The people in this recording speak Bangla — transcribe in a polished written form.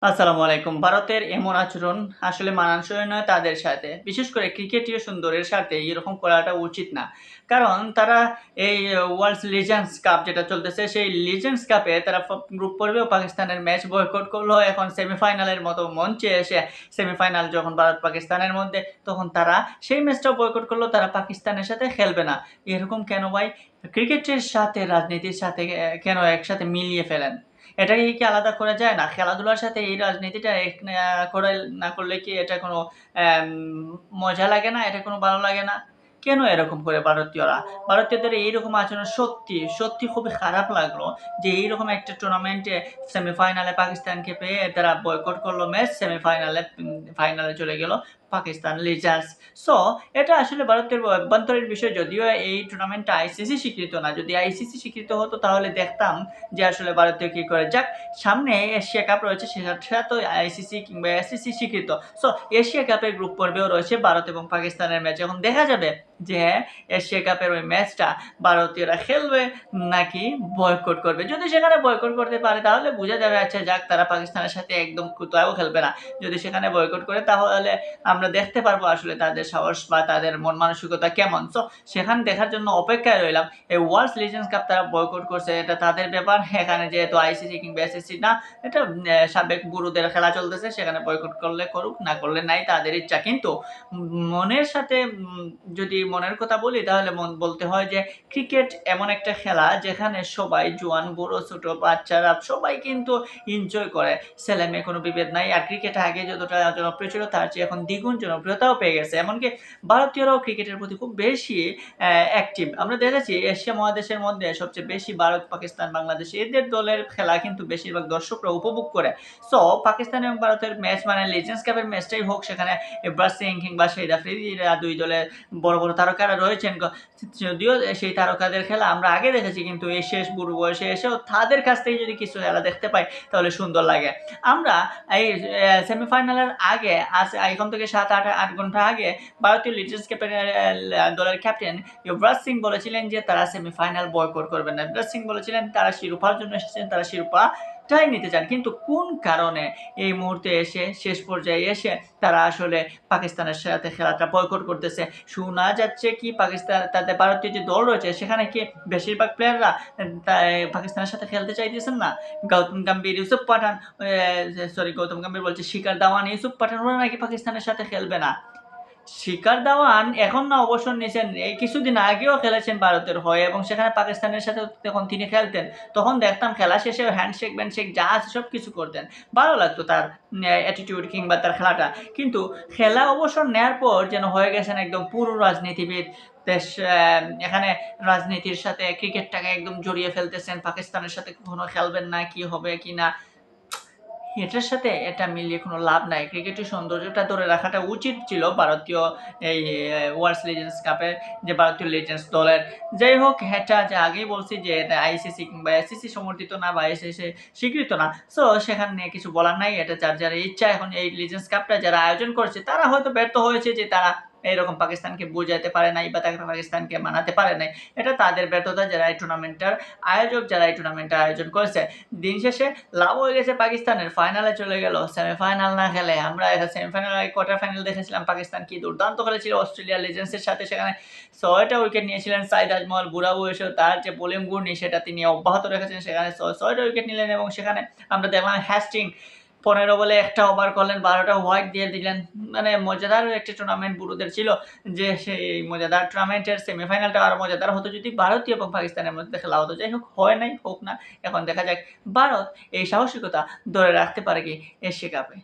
আসসালামু আলাইকুম। ভারতের এমন আচরণ আসলে মানানসই নয় তাদের সাথে। বিশেষ করে ক্রিকেটীয় সুন্দরের সাথে এরকম করাটা উচিত না। কারণ তারা এই ওয়ার্ল্ডস লিজেন্ডস কাপ যেটা চলতেছে সেই লিজেন্ডস কাপে তারা গ্রুপ পর্বেও পাকিস্তানের ম্যাচ বয়কট করলো। এখন সেমিফাইনালের মতো মঞ্চে এসে সেমিফাইনাল যখন ভারত-পাকিস্তানের মধ্যে তখন তারা সেই ম্যাচটাও বয়কট করলো। তারা পাকিস্তানের সাথে খেলবে না। এরকম কেন ভাই? ক্রিকেটের সাথে রাজনীতির সাথে কেন একসাথে মিলিয়ে ফেলেন? এটাকে কি আলাদা করা যায় না? খেলাধুলার সাথে এই রাজনীতিটা এক করে না করলে কি এটা কোনো অ্যাম মজা লাগে না? এটা কোনো ভালো লাগে না? কেন এরকম করে ভারতীয়রা? ভারতীয়দের এইরকম আচরণ সত্যি খুবই খারাপ লাগলো যে এইরকম একটা টুর্নামেন্টে সেমিফাইনালে পাকিস্তানকে পেয়ে তারা বয়কট করলো ম্যাচ। ফাইনালে চলে গেল পাকিস্তান লিজার্স। সো এটা আসলে ভারতের অভ্যন্তরীণ বিষয় যদিও এই টুর্নামেন্টটা আইসিসি স্বীকৃত না। যদি আইসিসি স্বীকৃত হতো তাহলে দেখতাম যে আসলে ভারতীয় কি করে। যাক সামনে এশিয়া কাপ রয়েছে সেটা তো আইসিসি কিংবা এসিসি স্বীকৃত। সো এশিয়া কাপের গ্রুপ পর্বেও রয়েছে ভারত এবং পাকিস্তানের ম্যাচ। এখন দেখা যাবে যে এশিয়া কাপের ওই ম্যাচটা ভারতীয়রা খেলবে নাকি বয়কট করবে। যদি সেখানে বয়কট করতে পারে তাহলে বোঝা যাবে আচ্ছা যাক তারা পাকিস্তানের সাথে একদম কোথাও খেলবে না। যদি সেখানে বয়কট করে তাহলে আমরা দেখতে পারবো আসলে তাদের সাহস বা তাদের মন মানসিকতা কেমন। সো সেখানে দেখার জন্য অপেক্ষায় রইলাম। এই ওয়ার্ল্ডস লিজেন্ডস কাপ তারা বয়কট করছে এটা তাদের ব্যাপার। এখানে যেহেতু আইসিসি কিংবা এসএসসি না, এটা সাবেক গুরুদের খেলা চলতেছে সেখানে বয়কট করলে করুক, না করলে নাই তাদের ইচ্ছা। কিন্তু মনের সাথে যদি মনের কথা বলি তাহলে বলতে হয় যে ক্রিকেট এমন একটা খেলা যেখানে সবাই জোয়ান, বুড়ো, ছোট, বাচ্চারা সবাই কিন্তু এনজয় করে। ছেলে-মেয়ে কোনো বিভেদ নাই। আর ক্রিকেট আগে যতটা জনপ্রিয় ছিল তার চেয়ে এখন দ্বিগুণ জনপ্রিয়তাও পেয়ে গেছে। এমনকি ভারতীয়রাও ক্রিকেটের প্রতি খুব বেশি অ্যাক্টিভ। আমরা দেখেছি এশিয়া মহাদেশের মধ্যে সবচেয়ে বেশি ভারত, পাকিস্তান, বাংলাদেশ এদের দলের খেলা কিন্তু বেশিরভাগ দর্শকরা উপভোগ করে। সো পাকিস্তান এবং ভারতের ম্যাচ মানে লিজেন্ডস কাপের ম্যাচটাই হোক সেখানে ইব্রাজ সিং কিংবা শহীদ আফ্রিদিরা ২ দলের বড় তারকারা রয়েছেন। যদিও সেই তারকাদের খেলা আমরা আগে দেখেছি কিন্তু এই শেষ বুড়ো বয়সে এসেও তাদের কাছ থেকে যদি কিছু খেলা দেখতে পাই তাহলে সুন্দর লাগে। আমরা এই সেমিফাইনালের আগে এখন থেকে ৭-৮ ঘন্টা আগে ভারতীয় লিজেন্ডস কাপের দলের ক্যাপ্টেন যুবরাজ সিং বলেছিলেন যে তারা সেমিফাইনাল বয়কট করবেন না। যুবরাজ সিং বলেছিলেন তারা শিরোপার জন্য এসেছেন, তারা শিরোপাটাই নিতে চান। কিন্তু কোন কারণে এই মুহূর্তে এসে শেষ পর্যায়ে এসে তারা আসলে পাকিস্তানের সাথে খেলাটা বয়কট করতেছে। শোনা যাচ্ছে কি পাকিস্তান তাদের ভারতীয় যে দল রয়েছে সেখানে কি বেশিরভাগ প্লেয়াররা পাকিস্তানের সাথে খেলতে চাইতেছেন না। গৌতম গম্ভীর, ইউসুফ পাঠান গৌতম গম্ভীর বলছে শিখর ধাওয়ান, ইউসুফ পাঠান ওরা নাকি পাকিস্তানের সাথে খেলবে না। শিখর ধাওয়ান এখন না অবসর নিয়েছেন, এই কিছুদিন আগেও খেলেছেন ভারতের হয়ে এবং সেখানে পাকিস্তানের সাথে যখন তিনি খেলতেন তখন দেখতাম খেলা শেষে হ্যান্ডশেক ব্যান্ডশেক যা আছে সব কিছু করতেন। ভালো লাগতো তার অ্যাটিটিউড কিংবা তার খেলাটা। কিন্তু খেলা অবসর নেয়ার পর যেন হয়ে গেছেন একদম পুরো রাজনীতিবিদ। দেশ এখানে রাজনীতির সাথে ক্রিকেটটাকে একদম জড়িয়ে ফেলতেছেন। পাকিস্তানের সাথে কখনো খেলবেন না, কি হবে কি না এটার সাথে এটা মিলিয়ে কোনো লাভ নাই। ক্রিকেটের সৌন্দর্যটা ধরে রাখাটা উচিত ছিল ভারতীয় এই ওয়ার্ল্ডস লিজেন্ডস কাপের যে ভারতীয় লিজেন্ডস দলের। যাই হোক এটা যে আগেই বলছি যে এটা আইসিসি কিংবা এসিসি সমর্থিত না বা আইসিসি স্বীকৃত না। সো সেখানে নিয়ে কিছু বলার নাই। এটা যার ইচ্ছা। এখন এই লিজেন্ডস কাপটা যারা আয়োজন করেছে তারা হয়তো ব্যর্থ হয়েছে যে তারা এরকম পাকিস্তানকে বুঝাইতে পারে নাই বা তাকে পাকিস্তানকে মানাতে পারে নাই। এটা তাদের ব্যর্থতা যারা এই টুর্নামেন্টটার আয়োজক, যারা এই টুর্নামেন্টটা আয়োজন করেছে। দিন শেষে লাভ হয়ে গেছে পাকিস্তানের, ফাইনালে চলে গেল। সেমিফাইনাল না খেলে আমরা সেমিফাইনাল কোয়ার্টার ফাইনাল দেখেছিলাম পাকিস্তান কি দুর্দান্ত খেলেছিল অস্ট্রেলিয়া লিজেন্ডসের সাথে। সেখানে ৬টা উইকেট নিয়েছিলেন সাঈদ আজমল। বুড়া বয়সেও তার যে বোলিং ঘূর্ণি সেটা তিনি অব্যাহত রেখেছেন। সেখানে ৬টা উইকেট নিলেন এবং সেখানে আমরা দেখলাম হ্যাস্টিং ১৫ বলে ১টা ওভার করলেন, ১২টা হোয়াইট দিয়ে দিলেন। মানে মজাদার একটা টুর্নামেন্ট বুড়োদের ছিল যে সেই মজাদার টুর্নামেন্টের সেমিফাইনালটা আরও মজাদার হতো যদি ভারতীয় এবং পাকিস্তানের মধ্যে খেলা হতো। যাই হোক হয় নাই, হোক না। এখন দেখা যাক ভারত এই সাহসিকতা ধরে রাখতে পারে কি এশিয়া কাপে।